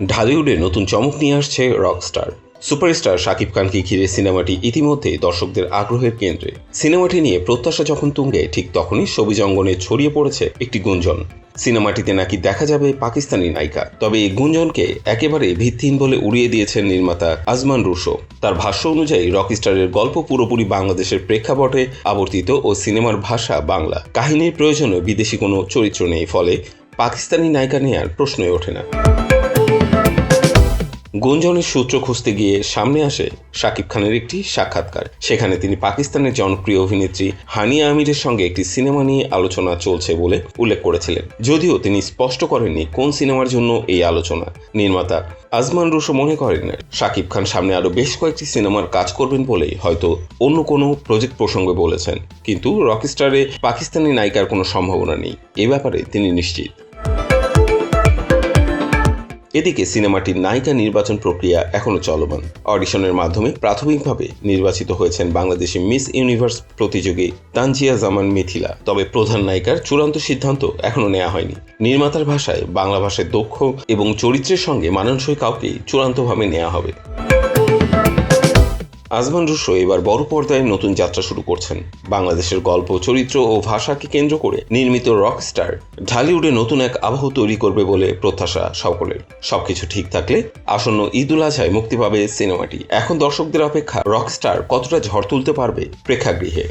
ঢালিউডে নতুন চমক নিয়ে আসছে রকস্টার। সুপারস্টার শাকিব খানকে ঘিরে সিনেমাটি ইতিমধ্যে দর্শকদের আগ্রহের কেন্দ্রে। সিনেমাটি নিয়ে প্রত্যাশা যখন তুঙ্গে, ঠিক তখনই ছবি অঙ্গনে ছড়িয়ে পড়েছে একটি গুঞ্জন। সিনেমাটিতে নাকি দেখা যাবে পাকিস্তানি নায়িকা। তবে এই গুঞ্জনকে একেবারে ভিত্তিহীন বলে উড়িয়ে দিয়েছেন নির্মাতা আজমান রুশো। তার ভাষ্য অনুযায়ী রকস্টারের গল্প পুরোপুরি বাংলাদেশের প্রেক্ষাপটে আবর্তিত ও সিনেমার ভাষা বাংলা। কাহিনীর প্রয়োজনে বিদেশি কোনো চরিত্র নেই, ফলে পাকিস্তানি নায়িকা নেয়ার প্রশ্নই ওঠে না। গুঞ্জনের সূত্র খুঁজতে গিয়ে সামনে আসে শাকিব খানের একটি সাক্ষাৎকার। সেখানে তিনি পাকিস্তানের জনপ্রিয় অভিনেত্রী হানিয়া আমিরের সঙ্গে একটি সিনেমা নিয়ে আলোচনা চলছে বলে উল্লেখ করেছিলেন, যদিও তিনি স্পষ্ট করেননি কোন সিনেমার জন্য এই আলোচনা। নির্মাতা আজমান রুশো মনে করেন শাকিব খান সামনে আরও বেশ কয়েকটি সিনেমার কাজ করবেন বলেই হয়তো অন্য কোনো প্রজেক্ট প্রসঙ্গে বলেছেন, কিন্তু রকস্টারে পাকিস্তানি নায়িকার কোনো সম্ভাবনা নেই, এ ব্যাপারে তিনি নিশ্চিত। এদিকে সিনেমাটির নায়িকা নির্বাচন প্রক্রিয়া এখনও চলমান। অডিশনের মাধ্যমে প্রাথমিকভাবে নির্বাচিত হয়েছেন বাংলাদেশি মিস ইউনিভার্স প্রতিযোগী তানজিয়া জামান মিথিলা। তবে প্রধান নায়িকার চূড়ান্ত সিদ্ধান্ত এখনও নেওয়া হয়নি। নির্মাতার ভাষায় বাংলা ভাষায় দক্ষ এবং চরিত্রের সঙ্গে মানানসই কাউকেই চূড়ান্তভাবে নেওয়া হবে। আজমান রুশো এবার বড় পর্দায় নতুন যাত্রা শুরু করছেন। বাংলাদেশের গল্প, চরিত্র ও ভাষাকে কেন্দ্র করে নির্মিত রকস্টার ঢালিউডে নতুন এক আবহ তৈরি করবে বলে প্রত্যাশা সকলের। সবকিছু ঠিক থাকলে আসন্ন ঈদ উল আজহায় মুক্তি পাবে সিনেমাটি। এখন দর্শকদের অপেক্ষা রকস্টার কতটা ঝড় তুলতে পারবে প্রেক্ষাগৃহে।